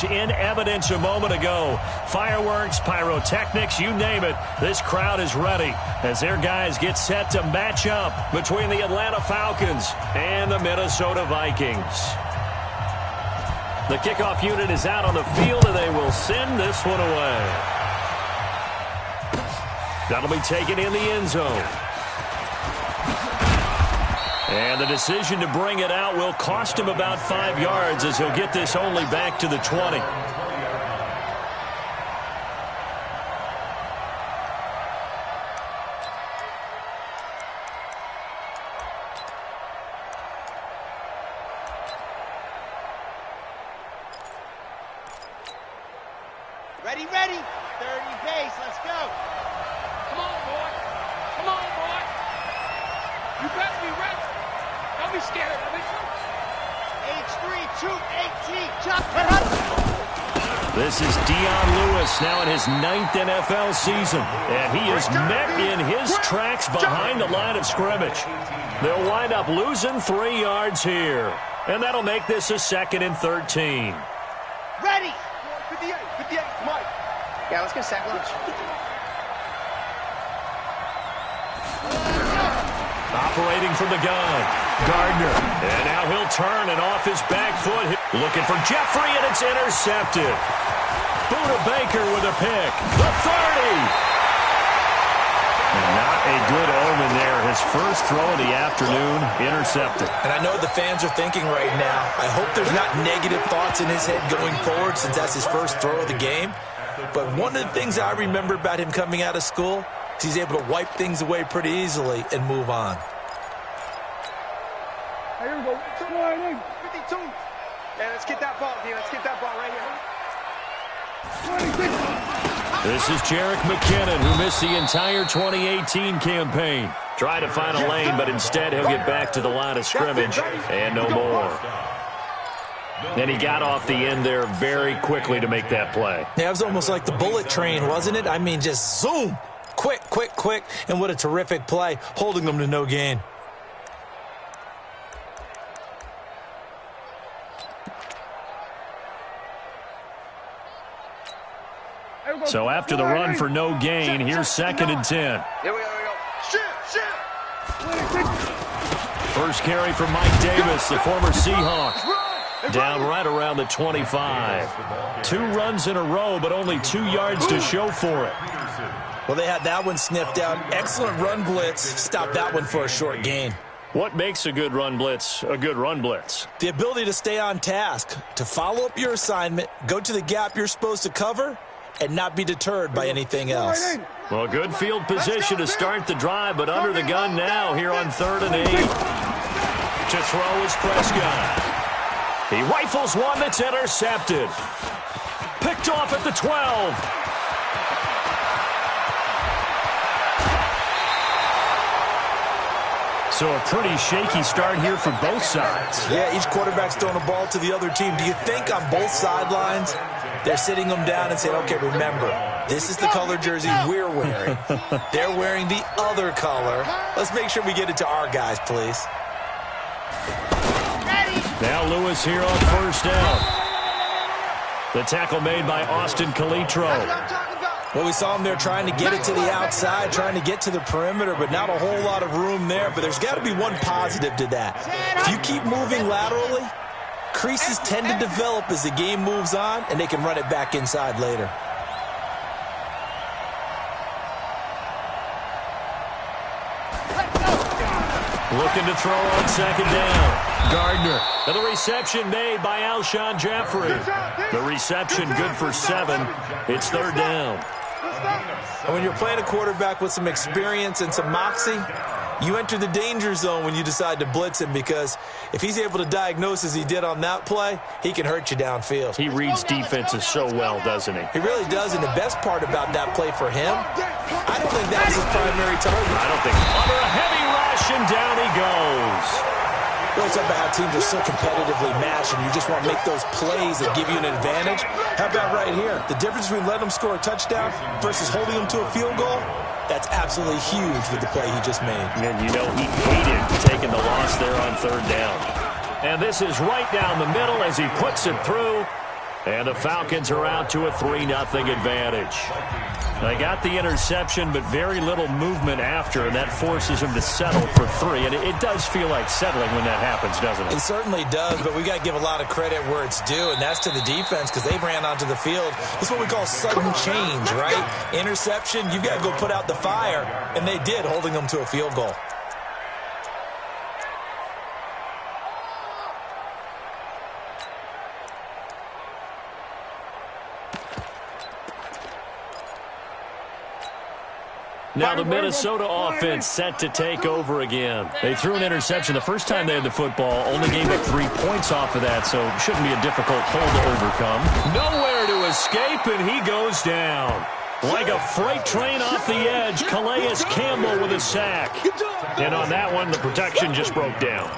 In evidence a moment ago. Fireworks, pyrotechnics, you name it. This crowd is ready as their guys get set to match up between the Atlanta Falcons and the Minnesota Vikings. The kickoff unit is out on the field, and they will send this one away. That'll be taken in the end zone. And the decision to bring it out will cost him about 5 yards as he'll get this only back to the 20. Ready, ready. 30 pace. Let's go. Come on, boy. Come on, boy. You best be ready. Don't be scared. Age 3, 2, 18. Chop it up. This is Dion Lewis now in his 9th NFL season. And he is met in his tracks behind the line of scrimmage. They'll wind up losing 3 yards here. And that'll make this a 2nd and 13. Ready. 58, 58, Mike. Yeah, let's get sack lunch. Operating from the gun, Gardner. And now he'll turn and off his back foot. Looking for Jeffrey, and it's intercepted. Buda Baker with a pick. The 30. And not a good omen there. His first throw of the afternoon, intercepted. And I know what the fans are thinking right now. I hope there's not negative thoughts in his head going forward since that's his first throw of the game. But one of the things I remember about him coming out of school is he's able to wipe things away pretty easily and move on. Here we go. 52. Yeah, let's get that ball, D. Let's get that ball right here. 26. This is Jerick McKinnon, who missed the entire 2018 campaign. Try to find a lane, but instead he'll get back to the line of scrimmage and no more. And he got off the end there very quickly to make that play. Yeah, it was almost like the bullet train, wasn't it? I mean, just zoom. Quick, quick, quick. And what a terrific play, holding them to no gain. So after the run for no gain, here's 2nd and 10. Here we go, here we go. Shoot. First carry for Mike Davis, the former Seahawk. Down right around the 25. 2 runs in a row, but only 2 yards to show for it. Well, they had that one sniffed out. Excellent run blitz. Stopped that one for a short gain. What makes a good run blitz a good run blitz? The ability to stay on task, to follow up your assignment, go to the gap you're supposed to cover, and not be deterred by anything else. Well, good field position to start the drive, but under the gun now here on 3rd and 8. To throw is Prescott. He rifles one that's intercepted. Picked off at the 12. So a pretty shaky start here for both sides. Yeah, each quarterback's throwing the ball to the other team. Do you think on both sidelines they're sitting them down and saying, okay, remember, this is the color jersey we're wearing. They're wearing the other color. Let's make sure we get it to our guys, please. Now Lewis here on 1st down. The tackle made by Austin Calitro. Well, we saw him there trying to get it to the outside, trying to get to the perimeter, but not a whole lot of room there. But there's got to be one positive to that. If you keep moving laterally, creases tend to develop as the game moves on, and they can run it back inside later. Looking to throw on 2nd down. Gardner. And the reception made by Alshon Jeffrey. The reception good for 7. It's 3rd down. And when you're playing a quarterback with some experience and some moxie, you enter the danger zone when you decide to blitz him, because if he's able to diagnose as he did on that play, he can hurt you downfield. He reads defenses so well, doesn't he? He really does, and the best part about that play for him, I don't think that was his primary target. I don't think. Under a heavy rush, and down he goes. Well, it's about how teams are so competitively matched, and you just want to make those plays that give you an advantage. How about right here? The difference between letting them score a touchdown versus holding them to a field goal, that's absolutely huge with the play he just made. And you know he hated taking the loss there on 3rd down. And this is right down the middle as he puts it through. And the Falcons are out to a 3-0 advantage. They got the interception, but very little movement after, and that forces them to settle for 3. And it does feel like settling when that happens, doesn't it? It certainly does, but we got to give a lot of credit where it's due, and that's to the defense because they ran onto the field. This is what we call sudden change, right? Interception, you got to go put out the fire, and they did, holding them to a field goal. Now the Minnesota offense set to take over again. They threw an interception the first time they had the football, only gave up 3 points off of that, so it shouldn't be a difficult hole to overcome. Nowhere to escape, and he goes down. Like a freight train off the edge, Calais Campbell with a sack. And on that one, the protection just broke down.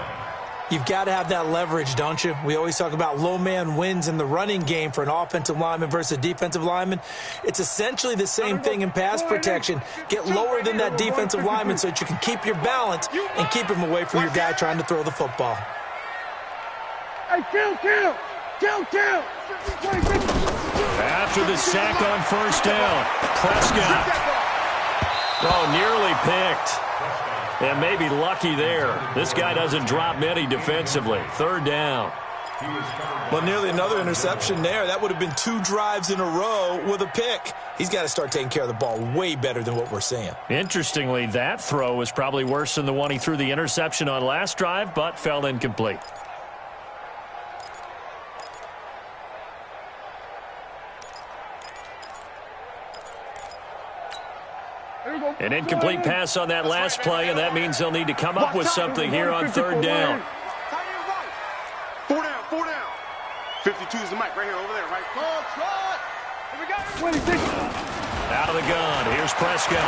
You've got to have that leverage, don't you? We always talk about low man wins in the running game for an offensive lineman versus a defensive lineman. It's essentially the same thing in pass protection. Get lower than that defensive lineman so that you can keep your balance and keep him away from your guy trying to throw the football. Hey, kill! After the sack on first down, Prescott. Oh, nearly picked. And maybe lucky there. This guy doesn't drop many defensively. 3rd down. Well, nearly another interception there. That would have been 2 drives in a row with a pick. He's got to start taking care of the ball way better than what we're seeing. Interestingly, that throw was probably worse than the one he threw the interception on last drive, but fell incomplete. An incomplete pass on that last play, and that means they'll need to come up with something here on 3rd down. 4 down. 52 is the mic right here, over there, right? Here we go. 26. Out of the gun. Here's Prescott.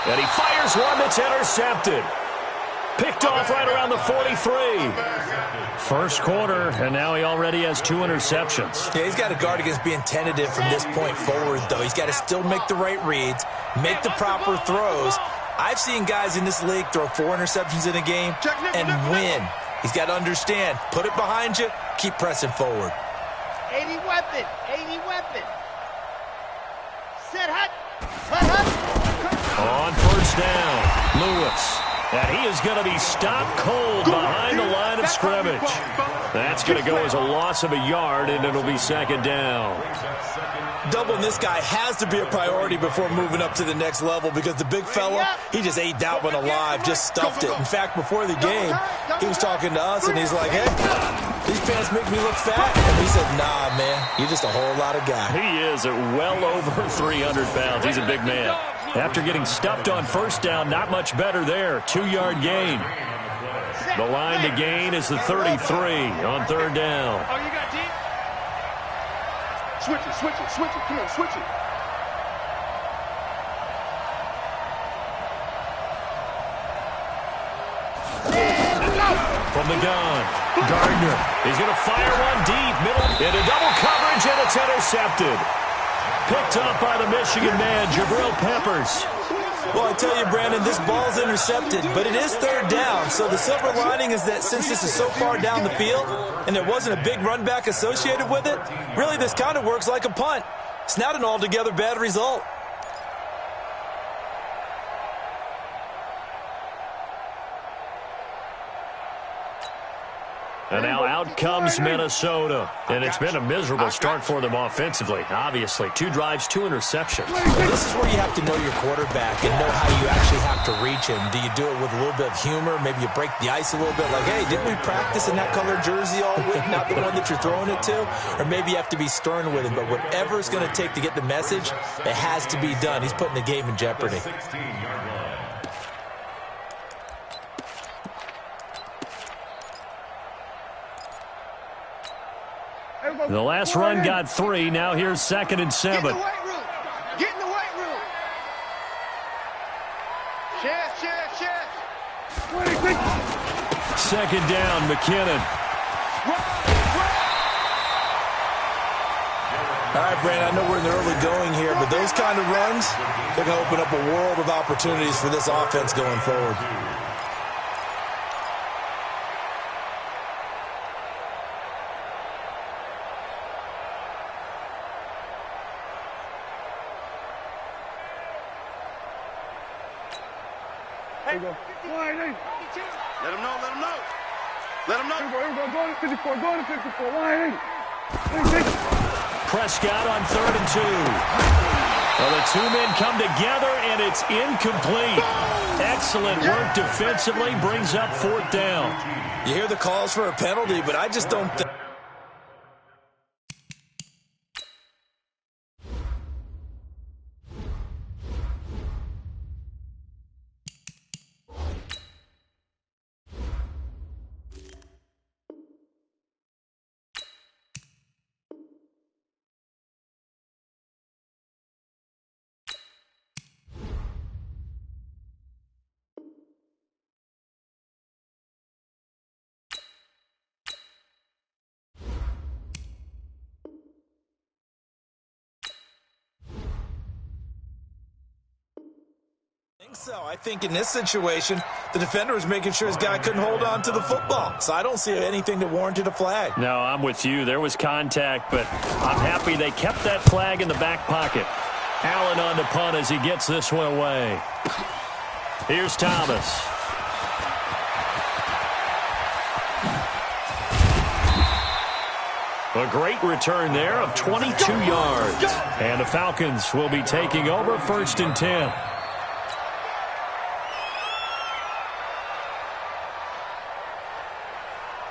And he fires one that's intercepted. Picked off right around the 43. First quarter, and now he already has 2 interceptions. Yeah, he's got to guard against being tentative from this point forward, though. He's got to still make the right reads, make the proper throws. I've seen guys in this league throw 4 interceptions in a game and win. He's got to understand, put it behind you, keep pressing forward. 80 weapon. Set hut. On first down, Lewis. And he is going to be stopped cold behind the line of scrimmage. That's going to go as a loss of a yard, and it'll be 2nd down. Doubling this guy has to be a priority before moving up to the next level because the big fella, he just ate that one alive, just stuffed it. In fact, before the game, he was talking to us, and he's like, hey, these pants make me look fat. And we said, nah, man, you're just a whole lot of guy. He is at well over 300 pounds. He's a big man. After getting stuffed on first down, not much better there. 2-yard gain. The line to gain is the 33 on 3rd down. Oh, you got deep? Switch it. Come on, switch it. From the gun, Gardner. He's going to fire one deep, middle, into double coverage, and it's intercepted. Picked up by the Michigan man, Jabril Peppers. Well, I tell you, Brandon, this ball's intercepted, but it is 3rd down. So the silver lining is that since this is so far down the field and there wasn't a big run back associated with it, really this kind of works like a punt. It's not an altogether bad result. And now out comes Minnesota. And it's been a miserable start for them offensively, obviously. 2 drives, 2 interceptions. Well, this is where you have to know your quarterback and know how you actually have to reach him. Do you do it with a little bit of humor? Maybe you break the ice a little bit like, hey, didn't we practice in that colored jersey all week, not the one that you're throwing it to? Or maybe you have to be stern with him. But whatever it's going to take to get the message, it has to be done. He's putting the game in jeopardy. The last run got 3. Now here's 2nd and 7. Get in the weight room. Chest. 2nd down, McKinnon. All right, Brandon, I know we're in the early going here, but those kind of runs, they're going to open up a world of opportunities for this offense going forward. you go. Let him know, let him know. Let him know. Here we go, go to 54, go to 54. 180. Prescott on 3rd and 2. Well, the two men come together, and it's incomplete. Excellent work defensively, brings up 4th down. You hear the calls for a penalty, but I just don't think. So I think in this situation, the defender was making sure his guy couldn't hold on to the football. So I don't see anything that warranted a flag. No, I'm with you. There was contact, but I'm happy they kept that flag in the back pocket. Allen on the punt as he gets this one away. Here's Thomas. A great return there of 22 yards. And the Falcons will be taking over 1st and 10.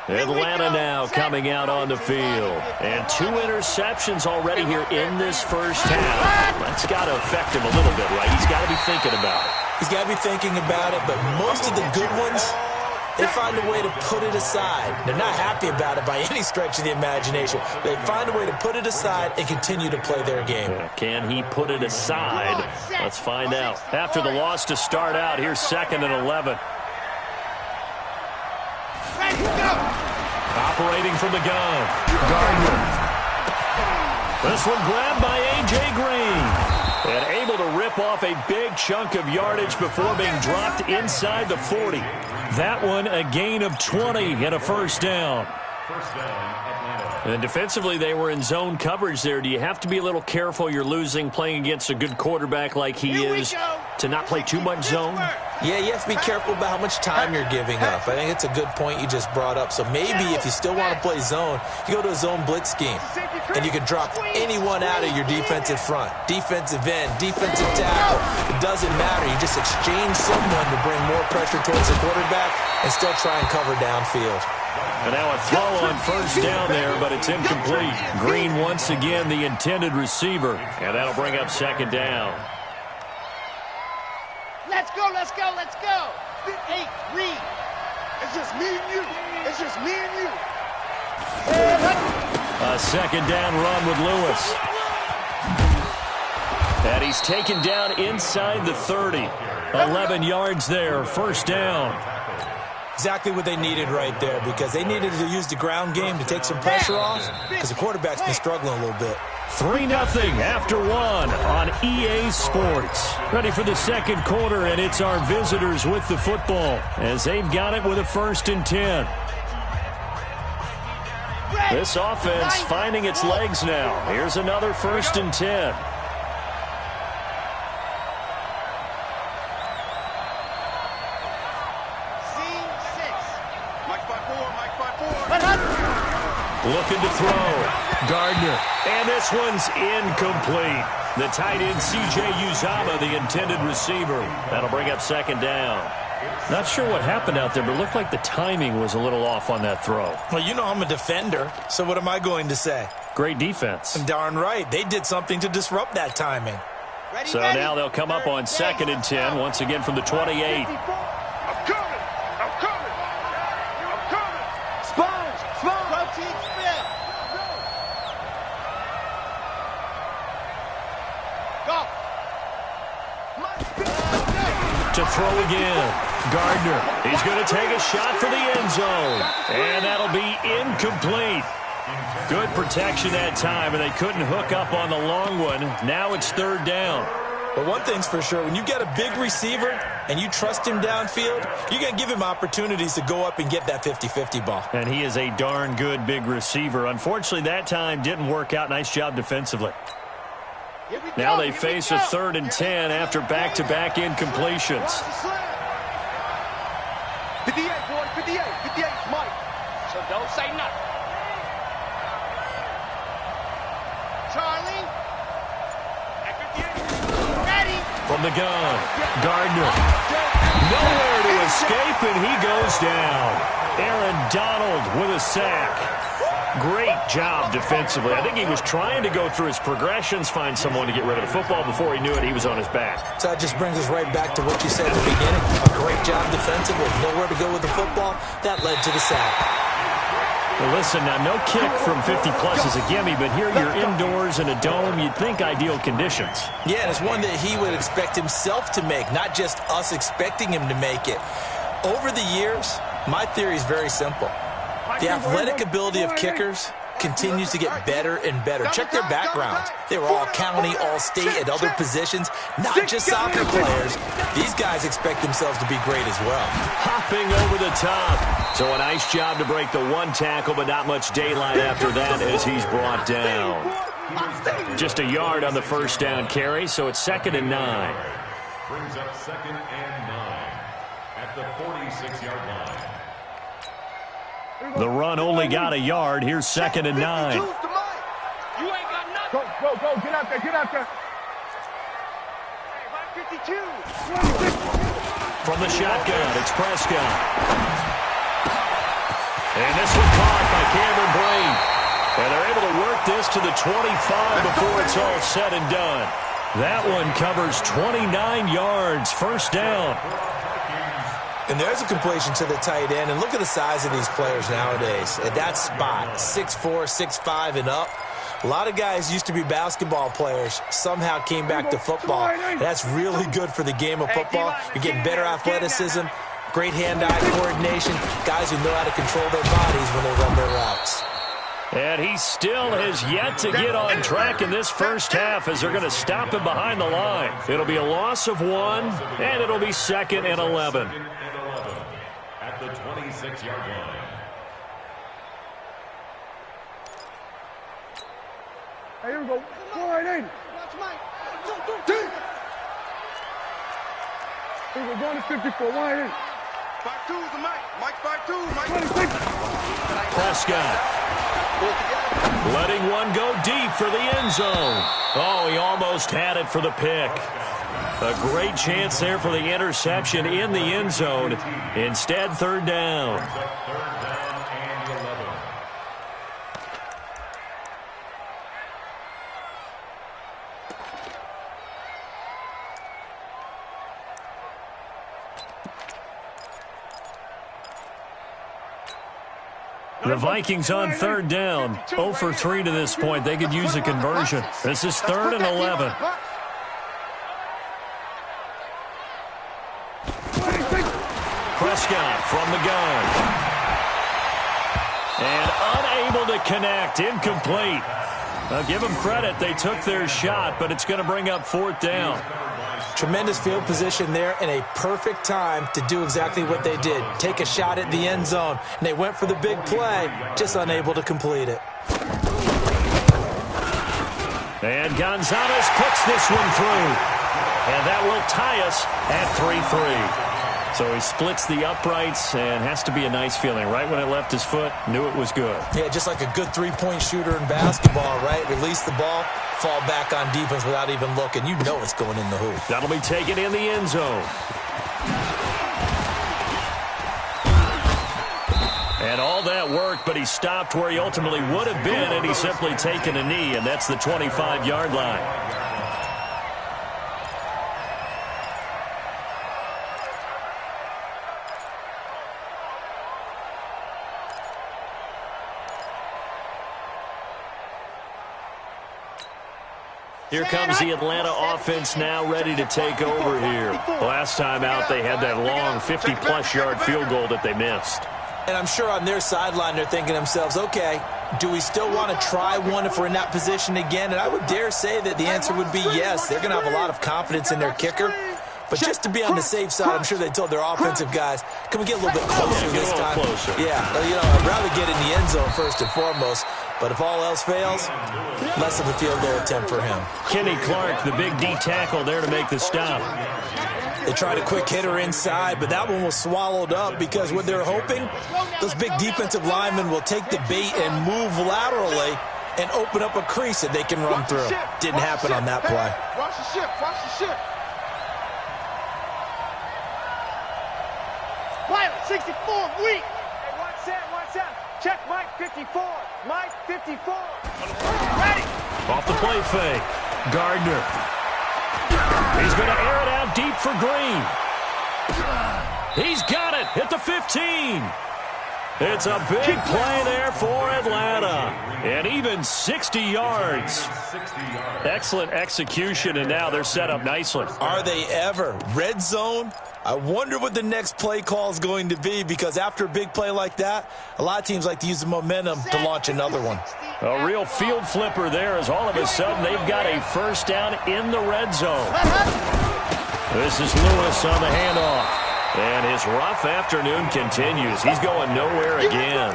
Atlanta now coming out on the field. And 2 interceptions already here in this first half. That's got to affect him a little bit, right? He's got to be thinking about it. He's got to be thinking about it, but most of the good ones, they find a way to put it aside. They're not happy about it by any stretch of the imagination. They find a way to put it aside and continue to play their game. Can he put it aside? Let's find out. After the loss to start out, here's 2nd and 11. Operating from the gun, Gardner. This one grabbed by A.J. Green. And able to rip off a big chunk of yardage before being dropped inside the 40. That one a gain of 20 and a 1st down. And defensively, they were in zone coverage there. Do you have to be a little careful? You're losing playing against a good quarterback like he is to not play too much zone? Yeah, you have to be careful about how much time you're giving up. I think it's a good point you just brought up. So maybe if you still want to play zone, you go to a zone blitz scheme. And you can drop anyone out of your defensive front. Defensive end, defensive tackle. It doesn't matter. You just exchange someone to bring more pressure towards the quarterback and still try and cover downfield. And now a throw on 1st down there, but it's incomplete. Green once again the intended receiver. And that'll bring up 2nd down. Let's go, let's go, let's go. Hey, Reed. It's just me and you. It's just me and you. A 2nd down run with Lewis. And he's taken down inside the 30. 11 yards there, 1st down. Exactly what they needed right there, because they needed to use the ground game to take some pressure off, because the quarterback's been struggling a little bit. 3-0 after 1 on EA Sports. Ready for the 2nd quarter, and it's our visitors with the football as they've got it with a 1st and 10. This offense finding its legs now. Here's another 1st and 10. Looking to throw. Gardner. And this one's incomplete. The tight end, C.J. Uzomah, the intended receiver. That'll bring up 2nd down. Not sure what happened out there, but it looked like the timing was a little off on that throw. Well, you know I'm a defender, so what am I going to say? Great defense. And darn right. They did something to disrupt that timing. So now they'll come up on 2nd and 10, once again from the 28. To throw again. Gardner. He's going to take a shot for the end zone. And that'll be incomplete. Good protection that time, and they couldn't hook up on the long one. Now it's 3rd down. But one thing's for sure, when you get a big receiver and you trust him downfield, you're going to give him opportunities to go up and get that 50-50 ball. And he is a darn good big receiver. Unfortunately, that time didn't work out. Nice job defensively. Now they face a 3rd and 10 after back-to-back incompletions. the gun. Gardner. Nowhere to escape, and he goes down. Aaron Donald with a sack. Great job defensively. I think he was trying to go through his progressions, find someone to get rid of the football. Before he knew it, he was on his back. So that just brings us right back to what you said at the beginning. A great job defensively. Nowhere to go with the football. That led to the sack. Well, listen, now no kick from 50-plus is a gimme, but here you're indoors in a dome. You'd think ideal conditions. Yeah, and it's one that he would expect himself to make, not just us expecting him to make it. Over the years, my theory is very simple. The athletic ability of kickers continues to get better and better. Check their backgrounds. They were all county, all state, at other positions, not just soccer players. These guys expect themselves to be great as well. Hopping over the top. So a nice job to break the one tackle, but not much daylight after that as he's brought down. Just a yard on the first down carry, so it's 2nd and 9. Brings up 2nd and 9 at the 46-yard line. The run only got a yard. Here's 2nd and 9. You ain't got nothing. Go, get out there. Hey, 52. From the shotgun, it's Prescott. And this one caught by Cameron Brain. And they're able to work this to the 25 before it's all said and done. That one covers 29 yards, first down. And there's a completion to the tight end. And look at the size of these players nowadays. At that spot, 6'4", 6'5", and up. A lot of guys used to be basketball players, somehow came back to football. And that's really good for the game of football. You're getting better athleticism, great hand-eye coordination, guys who know how to control their bodies when they run their routes. And he still has yet to get on track in this first half as they're going to stop him behind the line. It'll be a loss of 1, and it'll be 2nd and 11. At the 26-yard line. Hey, here we go. 480. Watch Mike. Here we go. Going to 54. 180. 5-2's the Mike. Mike 5-2. Mike 26. Prescott letting one go deep for the end zone. Oh, he almost had it for the pick. A great chance there for the interception in the end zone. Instead, 3rd down. The Vikings on 3rd down. 0 for 3 to this point. They could use a conversion. This is 3rd and 11. Prescott from the gun. And unable to connect. Incomplete. Now give them credit. They took their shot, but it's going to bring up 4th down. Tremendous field position there and a perfect time to do exactly what they did. Take a shot at the end zone. And they went for the big play, just unable to complete it. And Gonzalez puts this one through. And that will tie us at 3-3. So he splits the uprights and has to be a nice feeling. Right when it left his foot, knew it was good. Yeah, just like a good three-point shooter in basketball, right? Release the ball, fall back on defense without even looking. You know it's going in the hoop. That'll be taken in the end zone. And all that work, but he stopped where he ultimately would have been, and he's simply taken a knee, and that's the 25-yard line. Here comes the Atlanta offense now ready to take over here. Last time out, they had that long 50-plus yard field goal that they missed. And I'm sure on their sideline they're thinking to themselves, okay, do we still want to try one if we're in that position again? And I would dare say that the answer would be yes. They're going to have a lot of confidence in their kicker. But just to be on the safe side, I'm sure they told their offensive guys, can we get a little bit closer this time? Closer. Yeah, you know, I'd rather get in the end zone first and foremost. But if all else fails, less of a field goal attempt for him. Kenny Clark, the big D tackle there to make the stop. They tried a quick hitter inside, but that one was swallowed up because what they're hoping, those big defensive linemen will take the bait and move laterally and open up a crease that they can run through. Didn't happen on that play. Watch the ship. Watch the ship. silent. 64, weak. Hey, watch that. Check Mike 54. Mike 54. Ready. Off the play fake. Gardner. He's going to air it out deep for Green. He's got it at the 15. It's a big play there for Atlanta. And even 60 yards. Excellent execution, and now they're set up nicely. Are they ever? Red zone? I wonder what the next play call is going to be, because after a big play like that, a lot of teams like to use the momentum to launch another one. A real field flipper there, as all of a sudden they've got a first down in the red zone. This is Lewis on the handoff. And his rough afternoon continues. He's going nowhere again.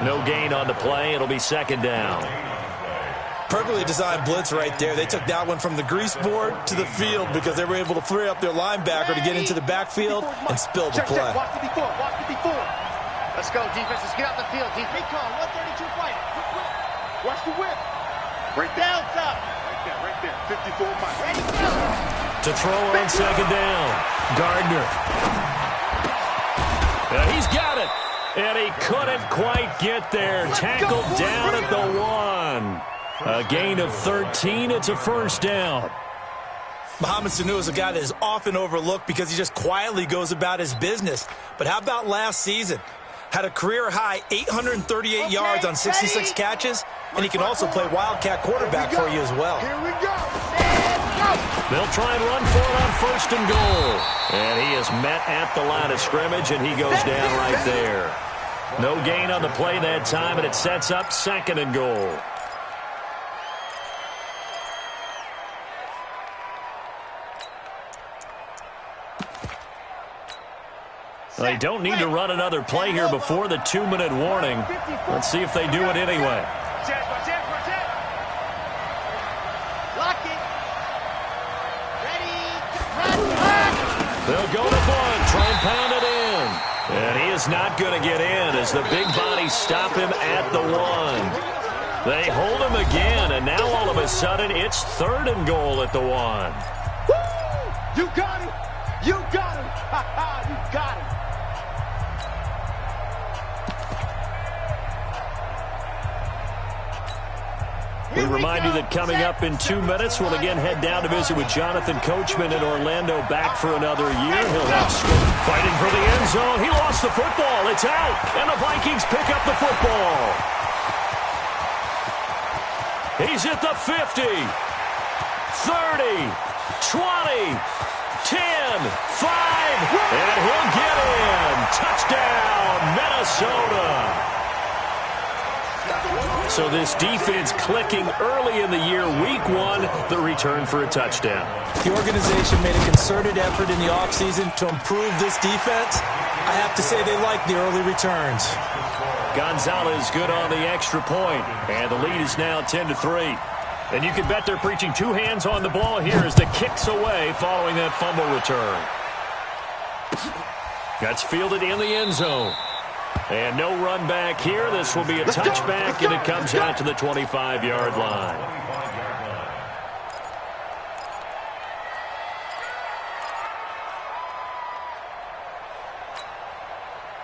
No gain on the play. It'll be second down. Perfectly designed blitz right there. They took that one from the grease board to the field because they were able to free up their linebacker to get into the backfield and spill the play. Watch the before. Let's go, defense. Let's get out the field. Big call. 132 fight. Watch the whip. Right down top. Right there. 54 Mike. Ready, go. To throw on second down. Gardner. He's got it. And he couldn't quite get there. Tackled down at the 1. A gain of 13. It's a first down. Mohamed Sanu is a guy that is often overlooked because he just quietly goes about his business. But how about last season? Had a career-high 838 yards on 66 catches, and he can also play Wildcat quarterback for you as well. Here we go. They'll try and run for it on first and goal. And he is met at the line of scrimmage, and he goes down right there. No gain on the play that time, and it sets up second and goal. They don't need to run another play here before the 2-minute warning. Let's see if they do it anyway. Lock it. Ready. They'll go to bunt, try and pound it in. And he is not going to get in as the big bodies stop him at the 1. They hold him again, and now all of a sudden it's third and goal at the 1. Woo! You got him. You got him. You got him. We remind you that coming up in 2 minutes, we'll again head down to visit with Jonathan Coachman in Orlando, back for another year. He'll have fighting for the end zone. He lost the football. It's out, and the Vikings pick up the football. He's at the 50, 30, 20, 10, 5, and he'll get in. Touchdown, Minnesota. So this defense clicking early in the year, week 1, the return for a touchdown. The organization made a concerted effort in the offseason to improve this defense. I have to say they like the early returns. Gonzalez good on the extra point, and the lead is now 10-3. And you can bet they're preaching 2 hands on the ball here as the kick's away following that fumble return. That's fielded in the end zone. And no run back here. This will be a touchback, and it comes out to the 25-yard line.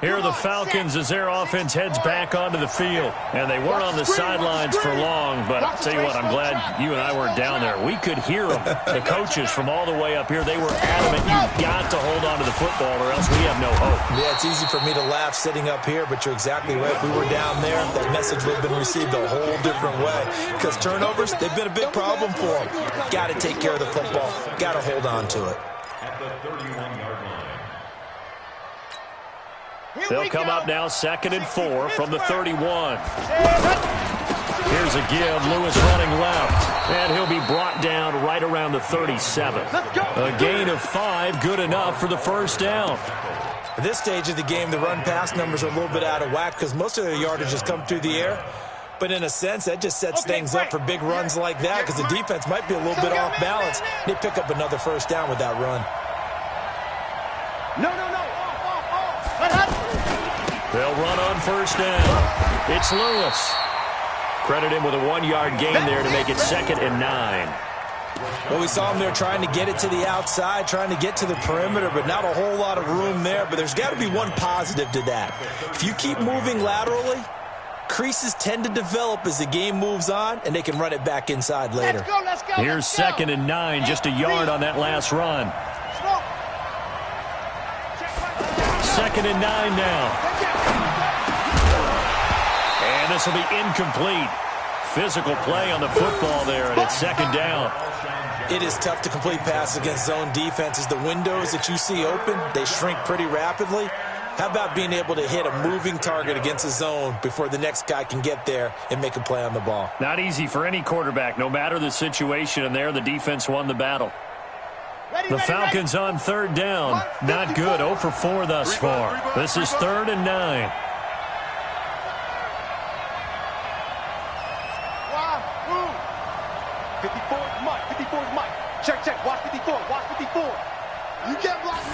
Here are the Falcons as their offense heads back onto the field. And they weren't on the sidelines for long, but I'll tell you what, I'm glad you and I weren't down there. We could hear them. The coaches from all the way up here, they were adamant you've got to hold on to the football or else we have no hope. Yeah, it's easy for me to laugh sitting up here, but you're exactly right. If we were down there, that message would have been received a whole different way. Because turnovers, they've been a big problem for them. Got to take care of the football. Got to hold on to it. At the 31-yard line. They'll come up now 2nd and 4 from the 31. Here's a give. Lewis running left. And he'll be brought down right around the 37. A gain of 5, good enough for the first down. At this stage of the game, the run-pass numbers are a little bit out of whack because most of their yardage has come through the air. But in a sense, that just sets things up for big runs like that because the defense might be a little bit off balance. They pick up another first down with that run. No. They'll run on first down. It's Lewis. Credit him with a 1-yard gain there to make it 2nd and 9. Well, we saw him there trying to get it to the outside, trying to get to the perimeter, but not a whole lot of room there. But there's got to be one positive to that. If you keep moving laterally, creases tend to develop as the game moves on, and they can run it back inside later. Let's go, let's go. Here's 2nd and 9, just a yard on that last run. 2nd and 9 now. And this will be incomplete. Physical play on the football there, and it's 2nd down. It is tough to complete passes against zone defenses. The windows that you see open, they shrink pretty rapidly. How about being able to hit a moving target against a zone before the next guy can get there and make a play on the ball? Not easy for any quarterback, no matter the situation, and there the defense won the battle. The Falcons on 3rd down. Not good. 0 for 4 thus far. This is 3rd and 9. Check. Watch 54. Watch 54. You get blocked.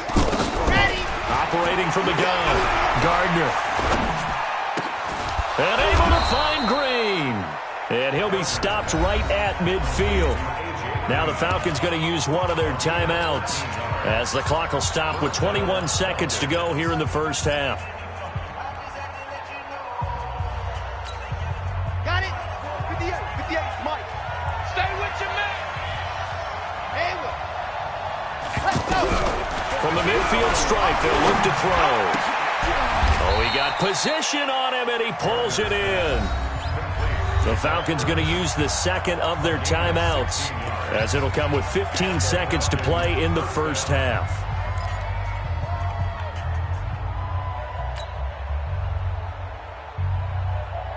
Ready. Operating from the gun. Gardner. And able to find Green. And he'll be stopped right at midfield. Now the Falcons going to use one of their timeouts as the clock will stop with 21 seconds to go here in the first half. Got it. 58, Mike. Stay with your man. Let's go. From the midfield stripe, they'll look to throw. Oh, he got position on him, and he pulls it in. The Falcons going to use the 2nd of their timeouts, as it'll come with 15 seconds to play in the first half.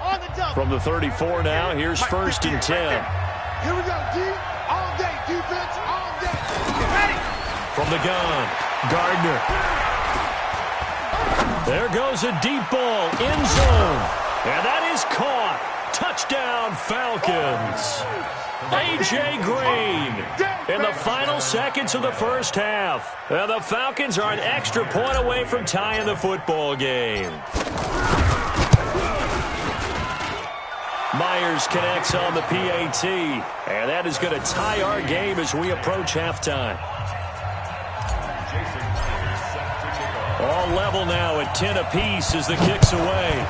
On the dump. From the 34 now, here's 1st and 10. Here we go, D. All day, defense, all day. Ready. From the gun, Gardner. There goes a deep ball, end zone. And that is caught. Touchdown, Falcons. A.J. Green in the final seconds of the first half. And the Falcons are an extra point away from tying the football game. Myers connects on the PAT. And that is going to tie our game as we approach halftime. All level now at 10 apiece as the kick's away.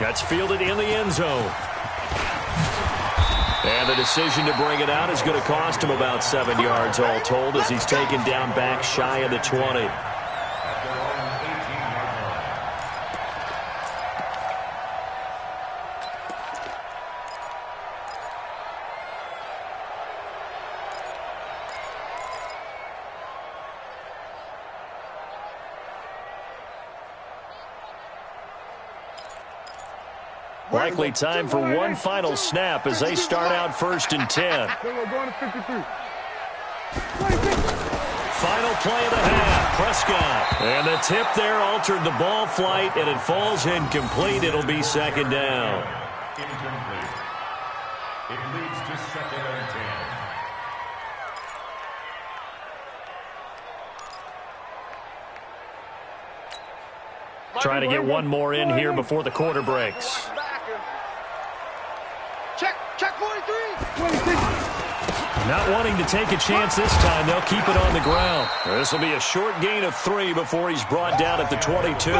That's fielded in the end zone. And the decision to bring it out is going to cost him about 7 yards all told as he's taken down back shy of the 20. Likely time for one final snap as they start out 1st and 10. We're going to 53. Final play of the half, Prescott. And the tip there altered the ball flight, and it falls incomplete. It'll be 2nd down. Incomplete. It leads to 2nd and 10. Trying to get one more in here before the quarter breaks. Check 43. Not wanting to take a chance this time, they'll keep it on the ground. This will be a short gain of 3 before he's brought down at the 22.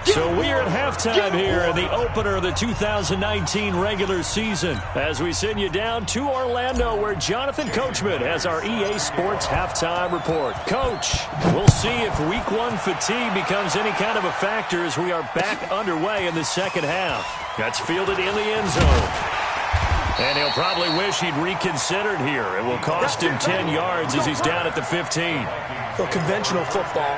So we are at halftime here in the opener of the 2019 regular season as we send you down to Orlando where Jonathan Coachman has our EA Sports halftime report. Coach, we'll see if week 1 fatigue becomes any kind of a factor as we are back underway in the second half. That's fielded in the end zone. And he'll probably wish he'd reconsidered here. It will cost him 10 yards as he's down at the 15. Well, conventional football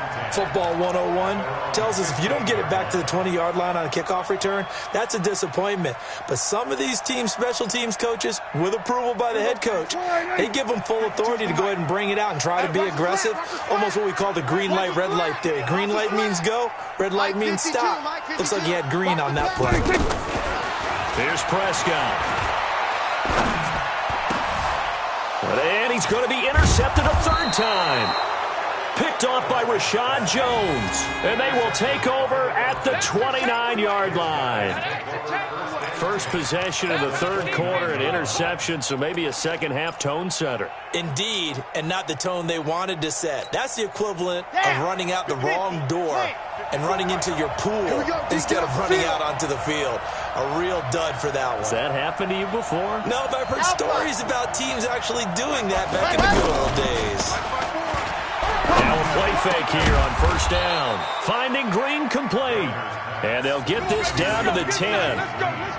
101, tells us if you don't get it back to the 20-yard line on a kickoff return, that's a disappointment. But some of these special teams coaches, with approval by the head coach, they give them full authority to go ahead and bring it out and try to be aggressive, almost what we call the green light, red light theory. Green light means go, red light means stop. Looks like he had green on that play. Here's Prescott. And he's going to be intercepted a 3rd time. Picked off by Rashad Jones. And they will take over at the 29-yard line. First possession of the third quarter, an interception, so maybe a second-half tone setter. Indeed, and not the tone they wanted to set. That's the equivalent of running out the wrong door and running into your pool instead of running out onto the field. A real dud for that one. Has that happened to you before? No, but I've heard stories about teams actually doing that back in the good old days. Now a play fake here on first down. Finding Green complete. And they'll get this down to the 10.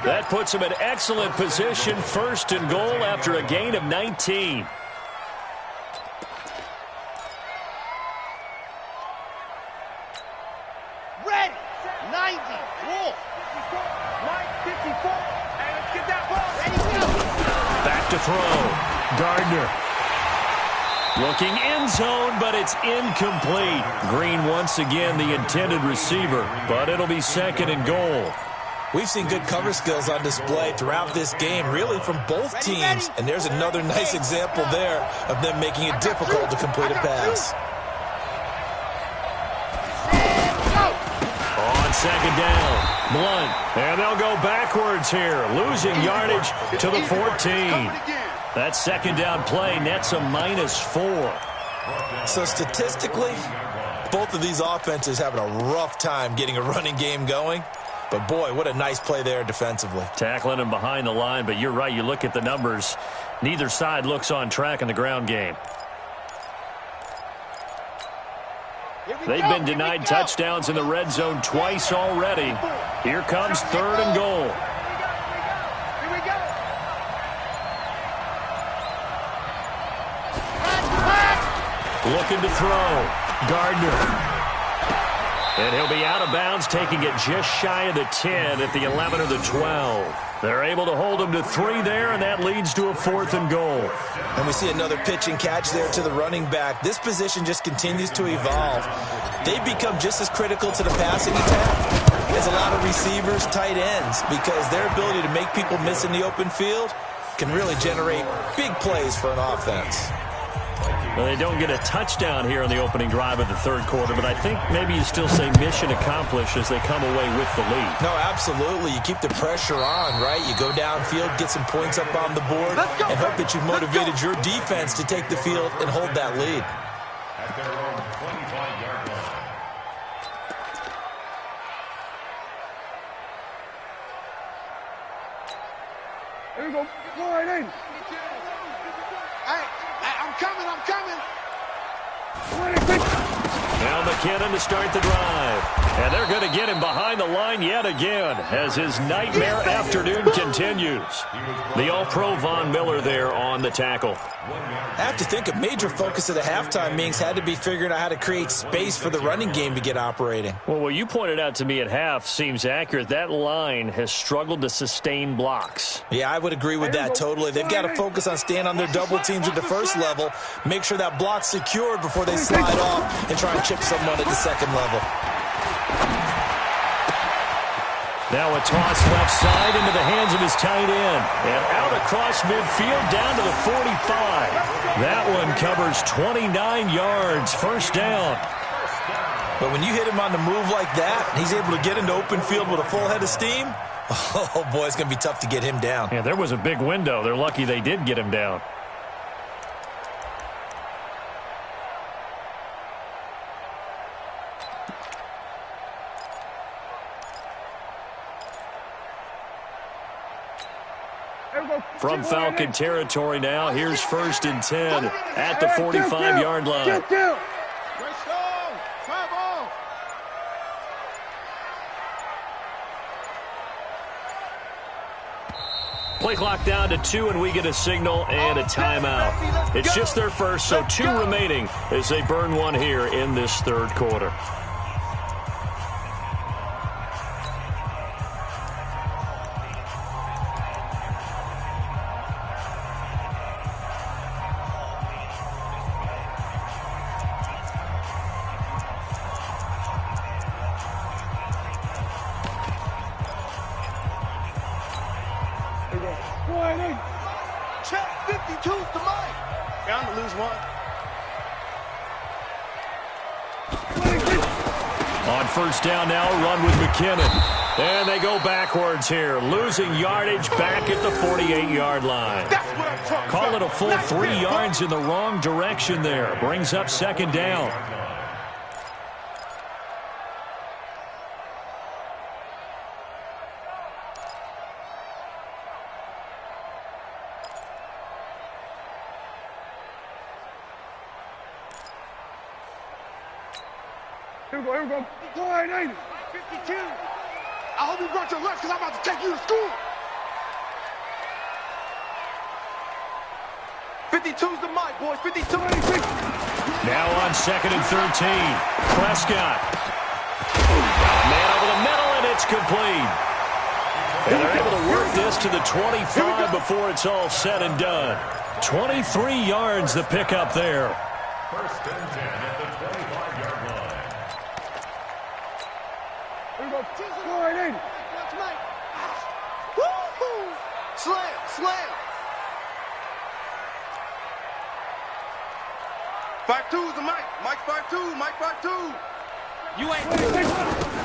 That puts them in excellent position, first and goal after a gain of 19. Ready. 90. Wolf. Mike 54. Hey, let's get that ball. Ready, go. Back to throw. Gardner. Looking end zone, but it's incomplete. Green once again the intended receiver, but it'll be second and goal. We've seen good cover skills on display throughout this game, really from both teams. And there's another nice example there of them making it difficult to complete a pass. On second down, Blunt. And they'll go backwards here, losing yardage to the 14. That second down play nets a -4. So statistically, both of these offenses having a rough time getting a running game going. But boy, what a nice play there defensively. Tackling him behind the line, but you're right, you look at the numbers. Neither side looks on track in the ground game. They've been denied touchdowns in the red zone twice already. Here comes third and goal. Here we go. Looking to throw. Gardner. And he'll be out of bounds, taking it just shy of the 10 at the 11 or the 12. They're able to hold him to 3 there, and that leads to a 4th and goal. And we see another pitch and catch there to the running back. This position just continues to evolve. They've become just as critical to the passing attack as a lot of receivers, tight ends, because their ability to make people miss in the open field can really generate big plays for an offense. Well, they don't get a touchdown here in the opening drive of the third quarter, but I think maybe you still say mission accomplished as they come away with the lead. No, absolutely. You keep the pressure on, right? You go downfield, get some points up on the board, and hope that you've motivated your defense to take the field and hold that lead. At their own 25-yard line. Here we go. Go right in. I'm coming. Now McKinnon to start the drive. And they're going to get him behind the line yet again as his nightmare afternoon continues. The All-Pro Von Miller there on the tackle. I have to think a major focus of the halftime meetings had to be figuring out how to create space for the running game to get operating. Well, what you pointed out to me at half seems accurate. That line has struggled to sustain blocks. Yeah, I would agree with that totally. They've got to focus on staying on their double teams at the first level, make sure that block's secured before they slide off and try and chip someone at the second level. Now a toss left side into the hands of his tight end. And out across midfield down to the 45. That one covers 29 yards. First down. But when you hit him on the move like that, and he's able to get into open field with a full head of steam, oh boy, it's going to be tough to get him down. Yeah, there was a big window. They're lucky they did get him down. From Falcon territory now, here's 1st and 10 at the 45-yard line. Let's go. Trouble. Play clock down to 2, and we get a signal and a timeout. It's just their first, so 2 remaining as they burn one here in this third quarter. Check 52's to Mike. Bound to lose one. On first down now, a run with McKinnon. And they go backwards here, losing yardage back at the 48-yard line. Call it a full 3 yards in the wrong direction there. Brings up second down. Here we go. Go ahead, 80. 52. I hope you brought your lunch because I'm about to take you to school. 52's the mic, boys. 52. Now on second and 13. Prescott. Man over the middle, and it's complete. And they're able to work this to the 25 before it's all said and done. 23 yards the pickup there. First and 10 at the 25-yard line. Here we go. Go ahead, 80. That's Mike. Woo-hoo. Slam. 5-2's the mic. Mike 5-2. Mike 5-2. You ain't.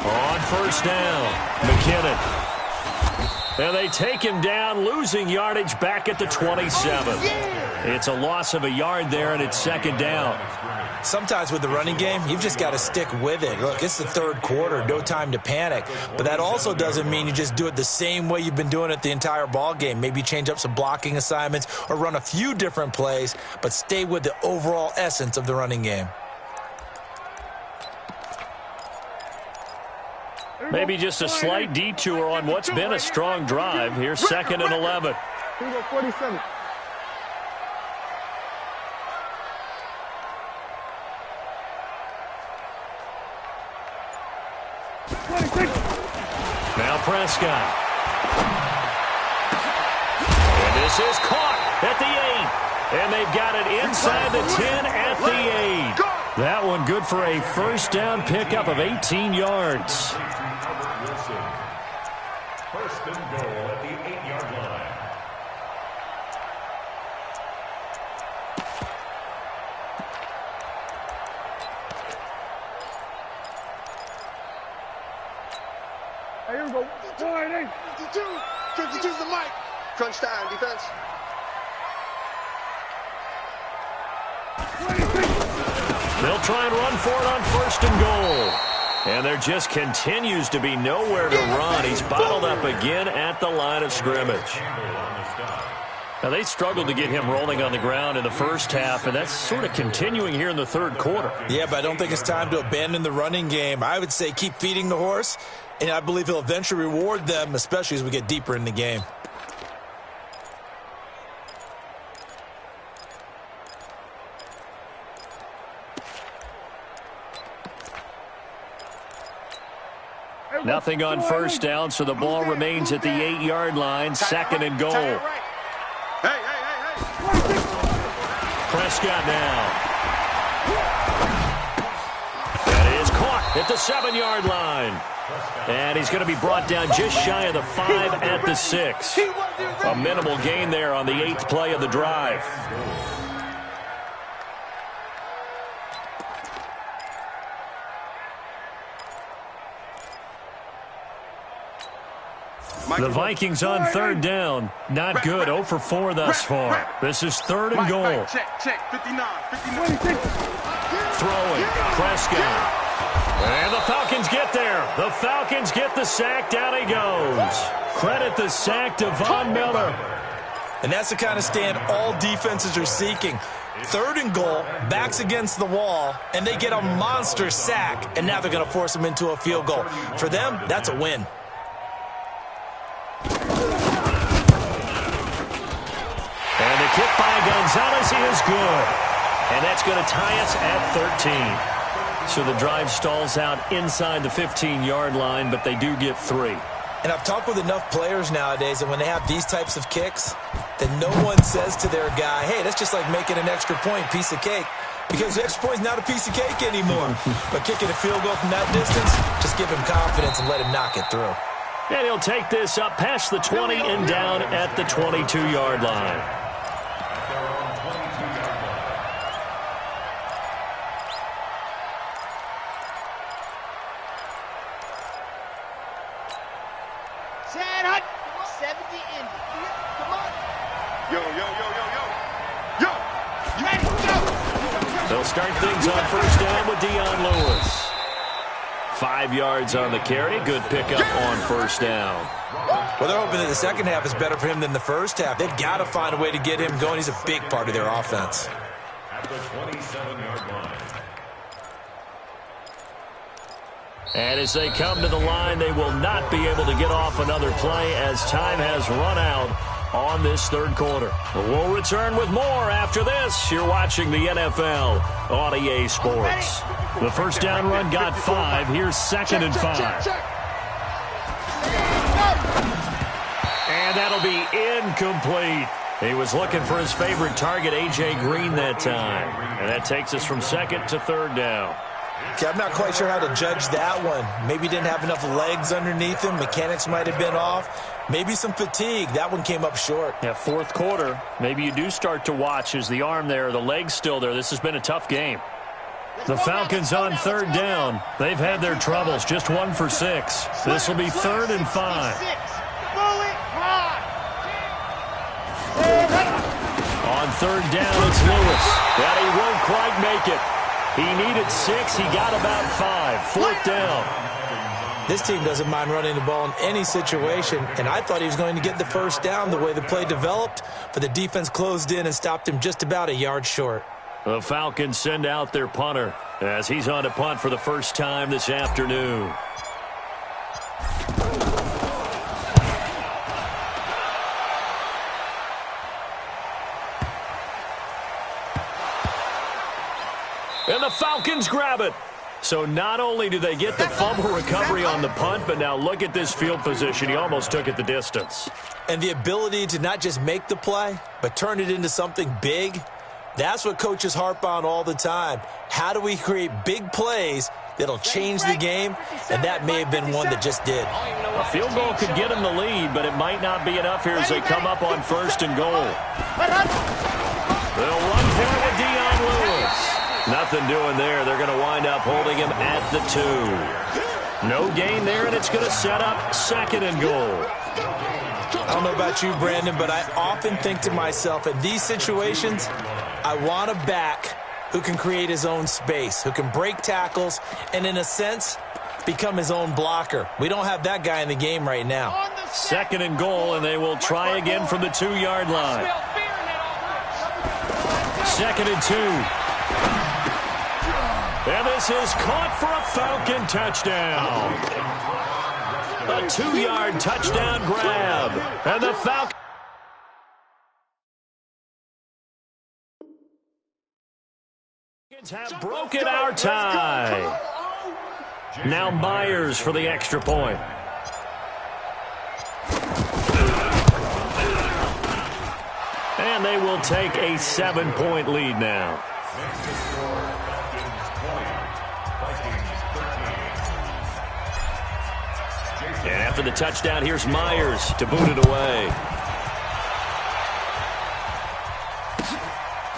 On first down, McKinnon. And they take him down, losing yardage back at the 27. It's a loss of a yard there, and it's second down. Sometimes with the running game, you've just got to stick with it. Look, it's the third quarter, no time to panic. But that also doesn't mean you just do it the same way you've been doing it the entire ball game. Maybe change up some blocking assignments or run a few different plays, but stay with the overall essence of the running game. Maybe just a slight detour on what's been a strong drive. Here's second and 11. Here we go, 47. Now Prescott. And this is caught at the 8. And they've got it inside the 10 at the 8. That one good for a first down pickup of 18 yards. First and goal at the 8-yard line. Hey, here we go. Go ahead, 80. 52's the mic. Crunch time, defense. They'll try and run for it on first and goal. And there just continues to be nowhere to run. He's bottled up again at the line of scrimmage. Now, they struggled to get him rolling on the ground in the first half, and that's sort of continuing here in the third quarter. Yeah, but I don't think it's time to abandon the running game. I would say keep feeding the horse, and I believe he'll eventually reward them, especially as we get deeper in the game. Nothing on first down, so the ball remains at the 8-yard line, second and goal. Hey. Prescott now. That is caught at the 7-yard line. And he's going to be brought down just shy of the 5 at the 6. A minimal gain there on the 8th play of the drive. The Vikings on third down. Not good. 0 for 4 thus far. This is third and goal. Check. 59. Throwing. Prescott. And the Falcons get there. The Falcons get the sack. Down he goes. Credit the sack to Von Miller. And that's the kind of stand all defenses are seeking. Third and goal, backs against the wall, and they get a monster sack. And now they're going to force them into a field goal. For them, that's a win. And the kick by Gonzalez is good. And that's going to tie us at 13. So the drive stalls out inside the 15-yard line, but they do get 3. And I've talked with enough players nowadays that when they have these types of kicks, that no one says to their guy, hey, that's just like making an extra point, piece of cake. Because the extra point's not a piece of cake anymore. But kicking a field goal from that distance, just give him confidence and let him knock it through. And he'll take this up past the 20 and down at the 22-yard line. Set hut. 70 in. Come on. Yo. Yo. Ready, go. They'll start things on first down with Dion Lewis. 5 yards on the carry. Good pickup on first down. Well, they're hoping that the second half is better for him than the first half. They've got to find a way to get him going. He's a big part of their offense. At the 27-yard line. And as they come to the line, they will not be able to get off another play as time has run out on this third quarter. We'll return with more after this. You're watching the NFL on EA Sports. The first down run got 5. Here's second and 5. And that'll be incomplete. He was looking for his favorite target, A.J. Green, that time. And that takes us from second to third down. Okay, I'm not quite sure how to judge that one. Maybe he didn't have enough legs underneath him. Mechanics might have been off. Maybe some fatigue. That one came up short. Yeah, fourth quarter. Maybe you do start to watch as the arm there, the leg's still there. This has been a tough game. The Falcons on third down. They've had their troubles. Just 1 for 6. This will be third and 5. On third down, it's Lewis. But he won't quite make it. He needed 6. He got about 5. Fourth down. This team doesn't mind running the ball in any situation, and I thought he was going to get the first down the way the play developed, but the defense closed in and stopped him just about a yard short. The Falcons send out their punter as he's on to punt for the first time this afternoon. And the Falcons grab it. So not only do they get the fumble recovery on the punt, but now look at this field position. He almost took it the distance. And the ability to not just make the play, but turn it into something big, that's what coaches harp on all the time. How do we create big plays that'll change the game? And that may have been one that just did. A field goal could get them the lead, but it might not be enough here as they come up on first and goal. They'll run for it with Dion Lewis. Nothing doing there. They're going to wind up holding him at the 2. No gain there, and it's going to set up second and goal. I don't know about you, Brandon, but I often think to myself, in these situations, I want a back who can create his own space, who can break tackles, and in a sense, become his own blocker. We don't have that guy in the game right now. Second and goal, and they will try again from the 2-yard line. Second and 2. And this is caught for a Falcon touchdown. A 2-yard touchdown grab. And the Falcons have broken our tie. Now Myers for the extra point. And they will take a 7-point lead now. And after the touchdown, here's Myers to boot it away.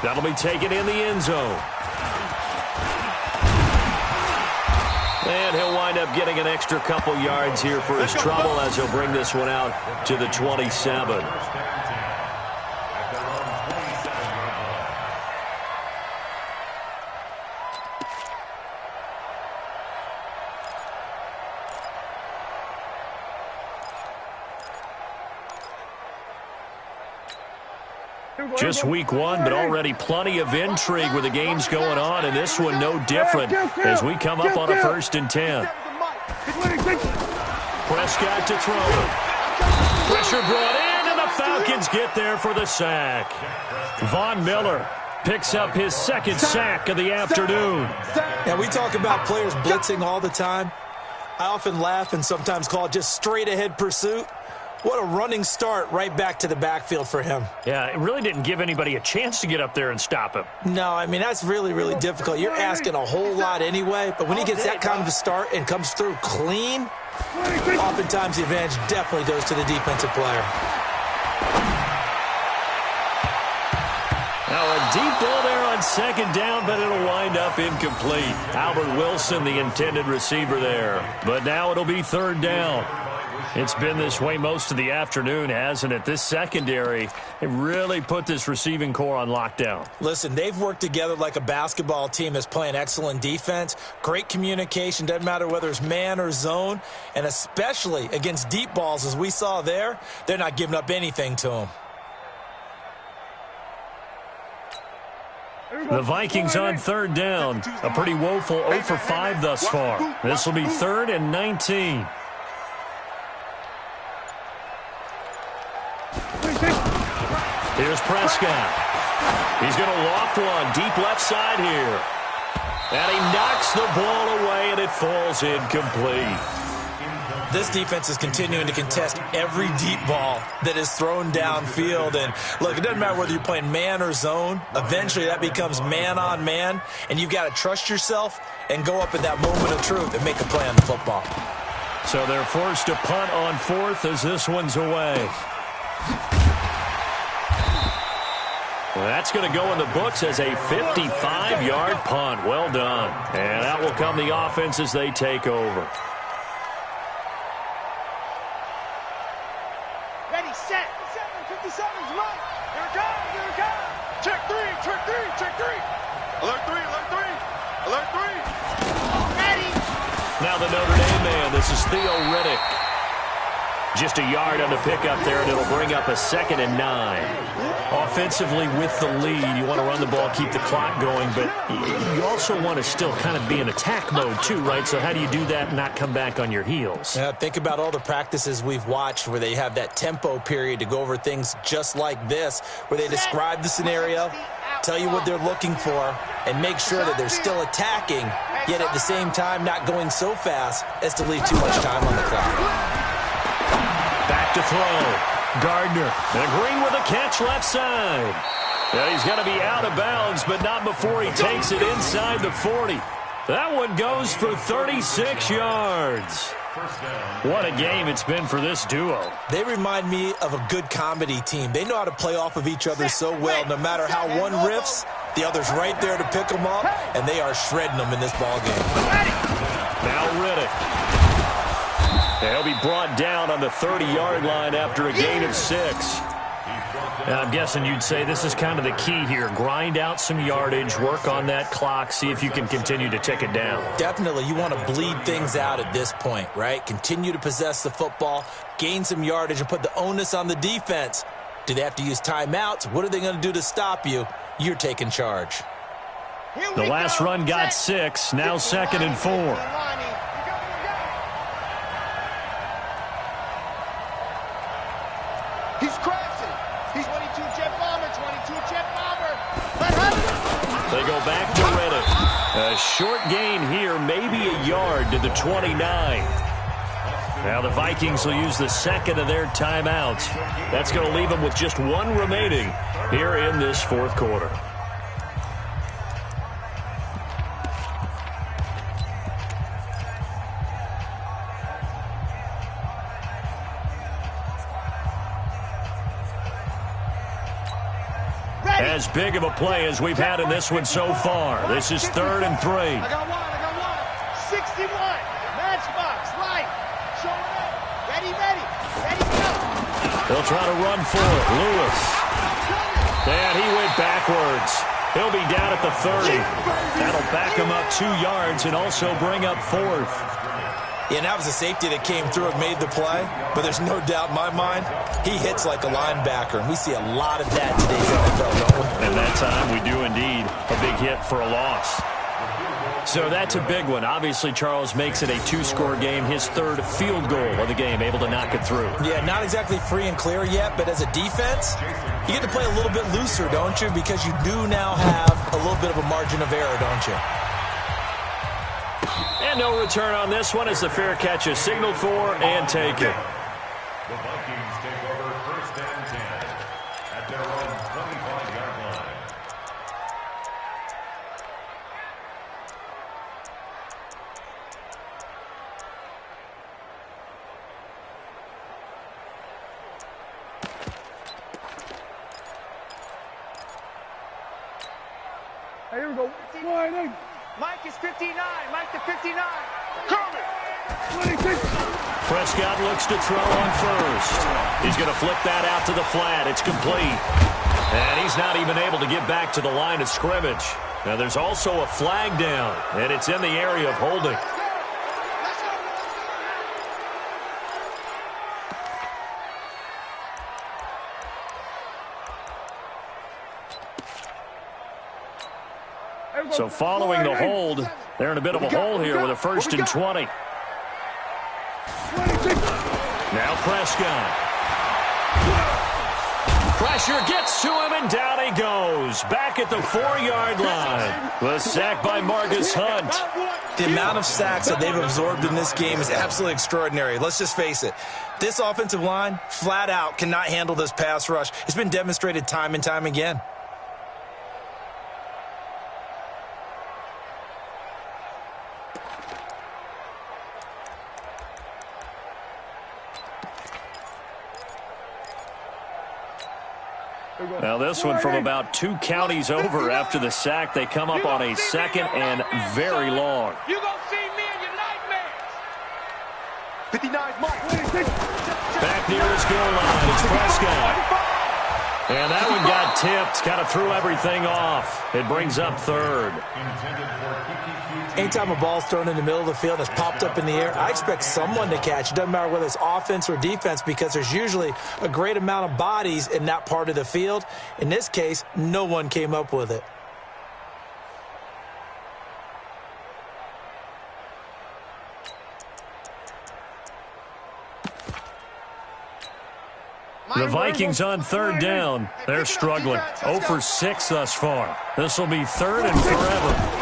That'll be taken in the end zone. And he'll wind up getting an extra couple yards here for his trouble as he'll bring this one out to the 27. Just week 1, but already plenty of intrigue with the games going on, and this one no different as we come up on a 1st and 10. Prescott to throw. Pressure brought in, and the Falcons get there for the sack. Von Miller picks up his 2nd sack of the afternoon. Now, we talk about players blitzing all the time. I often laugh and sometimes call it just straight-ahead pursuit. What a running start right back to the backfield for him. Yeah, it really didn't give anybody a chance to get up there and stop him. No, I mean, that's really, really difficult. You're asking a whole lot anyway, but when he gets that kind of a start and comes through clean, oftentimes the advantage definitely goes to the defensive player. Now a deep ball there on 2nd down, but it'll wind up incomplete. Albert Wilson, the intended receiver there. But now it'll be 3rd down. It's been this way most of the afternoon, hasn't it? This secondary, it really put this receiving core on lockdown. Listen, they've worked together like a basketball team that's playing excellent defense. Great communication, doesn't matter whether it's man or zone. And especially against deep balls, as we saw there, they're not giving up anything to them. The Vikings on third down. A pretty woeful 0 for 5 thus far. This will be 3rd and 19. Here's Prescott. He's going to loft one deep left side here. And he knocks the ball away, and it falls incomplete. This defense is continuing to contest every deep ball that is thrown downfield. And, look, it doesn't matter whether you're playing man or zone. Eventually, that becomes man-on-man, and you've got to trust yourself and go up at that moment of truth and make a play on the football. So they're forced to punt on 4th as this one's away. Well, that's going to go in the books as a 55-yard punt. Well done. And that will come the offense as they take over. Ready, set. 57's Mike. Here it comes, here it comes. Check 3, check 3, check 3. Alert 3, alert 3. Alert 3. Ready. Now the Notre Dame man, this is Theo Riddick. Just a yard on the pickup there, and it'll bring up a 2nd and 9. Offensively with the lead, you want to run the ball, keep the clock going, but you also want to still kind of be in attack mode too, right? So how do you do that and not come back on your heels? Yeah, think about all the practices we've watched where they have that tempo period to go over things just like this, where they describe the scenario, tell you what they're looking for, and make sure that they're still attacking, yet at the same time not going so fast as to leave too much time on the clock. Back to throw. Gardner, and Green with a catch left side. Yeah, he's going to be out of bounds, but not before he takes it inside the 40. That one goes for 36 yards. What a game it's been for this duo. They remind me of a good comedy team. They know how to play off of each other so well. No matter how one riffs, the other's right there to pick them up, and they are shredding them in this ball game. Now Riddick. He'll be brought down on the 30-yard line after a gain of 6. And I'm guessing you'd say this is kind of the key here. Grind out some yardage, work on that clock, see if you can continue to tick it down. Definitely. You want to bleed things out at this point, right? Continue to possess the football, gain some yardage, and put the onus on the defense. Do they have to use timeouts? What are they going to do to stop you? You're taking charge. The last run got 6, now 2nd and 4. He's crashing. He's 22 jet bomber, 22 jet bomber. Let him. They go back to Riddick. A short gain here, maybe a yard to the 29. Now the Vikings will use the 2nd of their timeouts. That's going to leave them with just 1 remaining here in this 4th quarter. As big of a play as we've had in this one so far. This is 3rd and 3. I got one. 61. Matchbox, right. Show it up. Ready, ready. Ready, go. They'll try to run for it. Lewis. And he went backwards. He'll be down at the 30. That'll back him up 2 yards and also bring up 4th. Yeah, and that was a safety that came through and made the play. But there's no doubt in my mind, he hits like a linebacker. And we see a lot of that in today's NFL, don't we? And that time we do indeed a big hit for a loss. So that's a big one. Obviously, Charles makes it a 2-score game. His 3rd field goal of the game, able to knock it through. Yeah, not exactly free and clear yet, but as a defense, you get to play a little bit looser, don't you? Because you do now have a little bit of a margin of error, don't you? And no return on this one as the fair catch is signaled for and taken. The Vikings take over 1st and 10 at their own 25-yard line. Here we go. Mike is 59. Mike to 59. Coming. Prescott looks to throw on first. He's going to flip that out to the flat. It's complete. And he's not even able to get back to the line of scrimmage. Now there's also a flag down, and it's in the area of holding. So following the hold, they're in a bit of a hole here with a 1st and 20. Now Prescott. Pressure gets to him, and down he goes. Back at the 4-yard line. The sack by Marcus Hunt. The amount of sacks that they've absorbed in this game is absolutely extraordinary. Let's just face it. This offensive line, flat out, cannot handle this pass rush. It's been demonstrated time and time again. Now this one from about 2 counties over after the sack. They come up on a 2nd and very long. You gonna see me in your nightmares. 59 Mike. Back near his goal line, it's Prescott. And that one got tipped, kind of threw everything off. It brings up 3rd. Anytime a ball's thrown in the middle of the field that's popped up in the air, I expect someone to catch. It doesn't matter whether it's offense or defense, because there's usually a great amount of bodies in that part of the field. In this case, no one came up with it. The Vikings on 3rd down. They're struggling. 0 for 6 thus far. This will be 3rd and forever.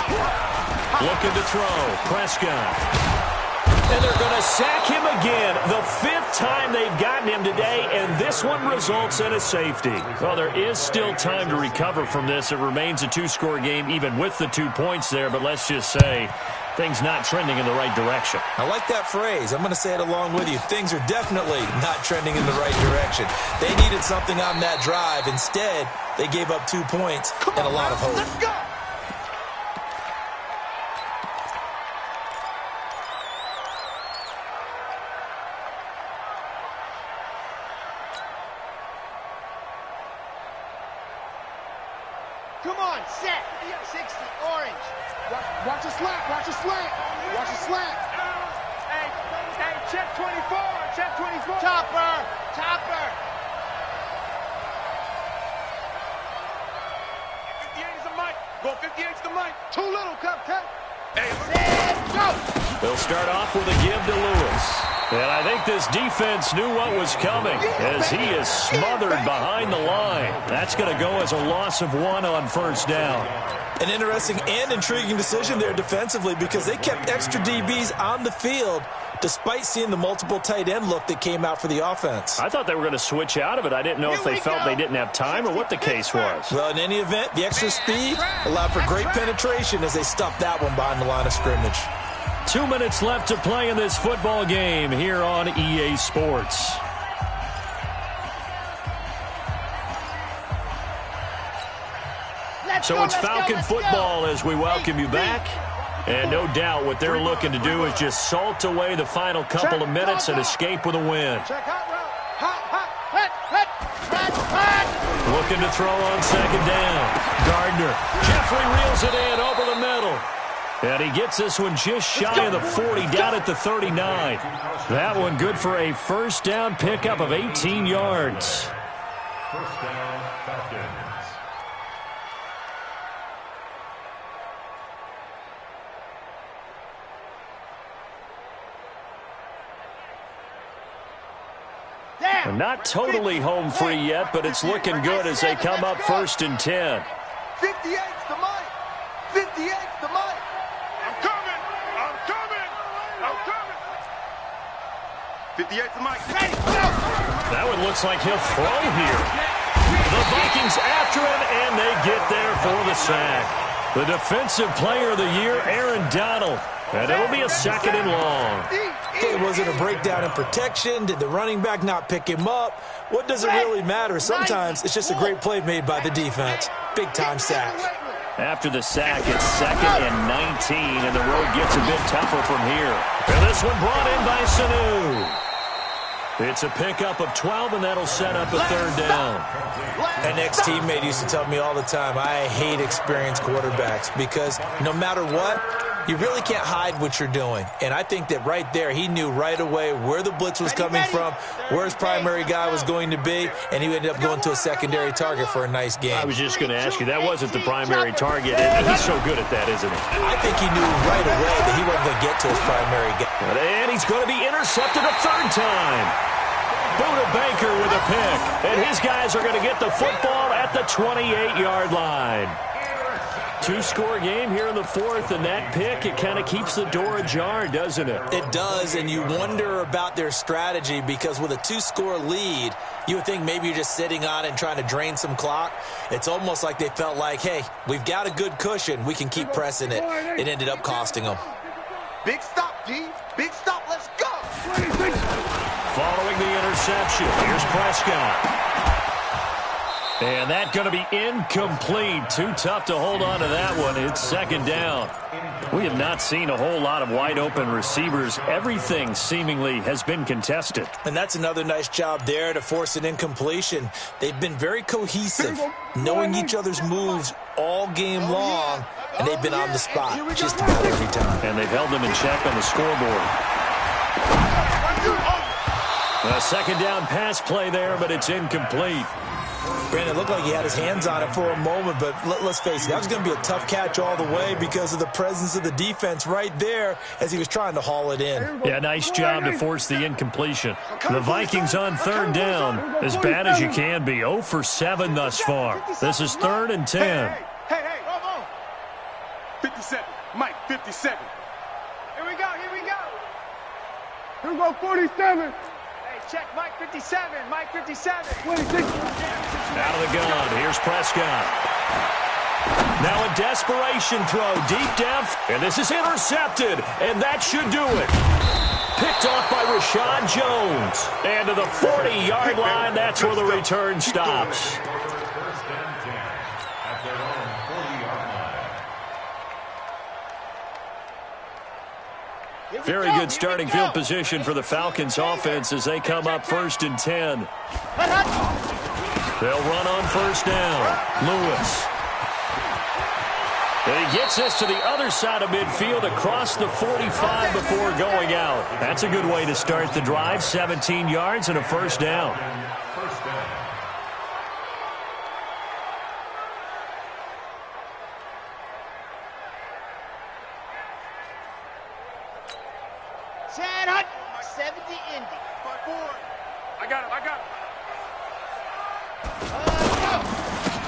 Looking to throw. Prescott. And they're going to sack him again. The 5th time they've gotten him today, and this one results in a safety. Well, there is still time to recover from this. It remains a 2-score game even with the 2 points there, but let's just say things not trending in the right direction. I like that phrase. I'm going to say it along with you. Things are definitely not trending in the right direction. They needed something on that drive. Instead, they gave up 2 points and a lot of hope. Let's go. Come on, set. 60, orange. Watch a slant. Watch a slant. Watch a slant. Hey, check 24. Check 24. Topper. 58 is the mic. Go 58 is the mic. Too little, Cupcake. Set, go. They'll start off with a give to Lewis. And I think this defense knew what was coming as he is smothered behind the line. That's going to go as a loss of 1 on 1st down. An interesting and intriguing decision there defensively, because they kept extra DBs on the field despite seeing the multiple tight end look that came out for the offense. I thought they were going to switch out of it. I didn't know if they felt they didn't have time or what the case was. Well, in any event, the extra speed allowed for great penetration as they stuffed that one behind the line of scrimmage. 2 minutes left to play in this football game here on EA Sports. So it's Falcon football as we welcome you back. And no doubt what they're looking to do is just salt away the final couple of minutes and escape with a win. Looking to throw on 2nd down. Gardner. Jeffrey reels it in over the middle. And he gets this one just shy of the 40, down at the 39. That one good for a 1st down pickup of 18 yards. 1st down, Falcons. And not totally home free yet, but it's looking good as they come up 1st and 10. 58's the mic. 58's the mic. I'm coming. 58's the mic. Ready, go. That one looks like he'll throw here. The Vikings after him, and they get there for the sack. The defensive player of the year, Aaron Donald. And it'll be a 2nd and long. Okay, was it a breakdown in protection? Did the running back not pick him up? What does it really matter? Sometimes it's just a great play made by the defense. Big-time sack. After the sack, it's 2nd and 19, and the road gets a bit tougher from here. And this one brought in by Sanu. It's a pickup of 12, and that'll set up a 3rd down. An ex-teammate used to tell me all the time, I hate experienced quarterbacks because no matter what, you really can't hide what you're doing. And I think that right there, he knew right away where the blitz was coming from, where his primary guy was going to be, and he ended up going to a secondary target for a nice game. I was just going to ask you, that wasn't the primary target, and he's so good at that, isn't he? I think he knew right away that he wasn't going to get to his primary guy. And he's going to be intercepted a 3rd time. Buda Baker with a pick, and his guys are going to get the football at the 28-yard line. 2-score game here in the 4th, and that pick, it kind of keeps the door ajar, doesn't it? It does, and you wonder about their strategy because with a 2-score lead, you would think maybe you're just sitting on it and trying to drain some clock. It's almost like they felt like, hey, we've got a good cushion. We can keep pressing it. It ended up costing them. Big stop, D. Big stop. Let's go. Following the interception, here's Prescott. And that's going to be incomplete. Too tough to hold on to that one. It's 2nd down. We have not seen a whole lot of wide-open receivers. Everything seemingly has been contested. And that's another nice job there to force an incompletion. They've been very cohesive, knowing each other's moves all game long, and they've been on the spot just about every time. And they've held them in check on the scoreboard. A 2nd down pass play there, but it's incomplete. Brandon, it looked like he had his hands on it for a moment, but let's face it, that was going to be a tough catch all the way because of the presence of the defense right there as he was trying to haul it in. Yeah, nice job to force the incompletion. The Vikings on 3rd down, as bad as you can be, 0 for 7 thus far. This is 3rd and 10. Hey, 57. Mike, 57. Here we go. Here we go, 47. Check Mike 57. Mike 57. 26. Out of the gun. Here's Prescott. Now a desperation throw deep down. And this is intercepted. And that should do it. Picked off by Rashad Jones. And to the 40-yard line, that's where the return stops. Very good starting field position for the Falcons offense as they come up 1st and 10. They'll run on 1st down. Lewis. And he gets this to the other side of midfield across the 45 before going out. That's a good way to start the drive. 17 yards and a 1st down. Chad Hunt, 70 Indy. I got him.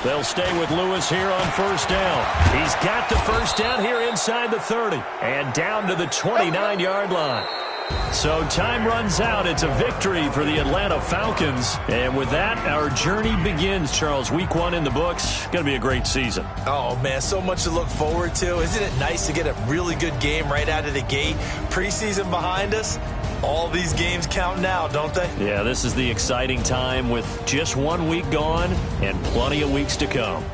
They'll stay with Lewis here on 1st down. He's got the 1st down here inside the 30 and down to the 29-yard line. So time runs out. It's a victory for the Atlanta Falcons. And with that, our journey begins, Charles. Week 1 in the books. Going to be a great season. Oh, man, so much to look forward to. Isn't it nice to get a really good game right out of the gate? Preseason behind us. All these games count now, don't they? Yeah, this is the exciting time with just 1 week gone and plenty of weeks to come.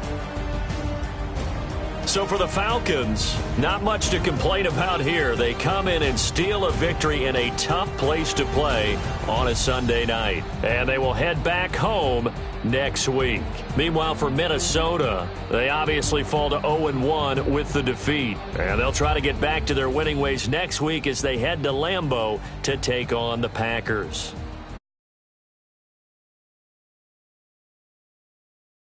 So for the Falcons, not much to complain about here. They come in and steal a victory in a tough place to play on a Sunday night. And they will head back home next week. Meanwhile, for Minnesota, they obviously fall to 0-1 with the defeat. And they'll try to get back to their winning ways next week as they head to Lambeau to take on the Packers.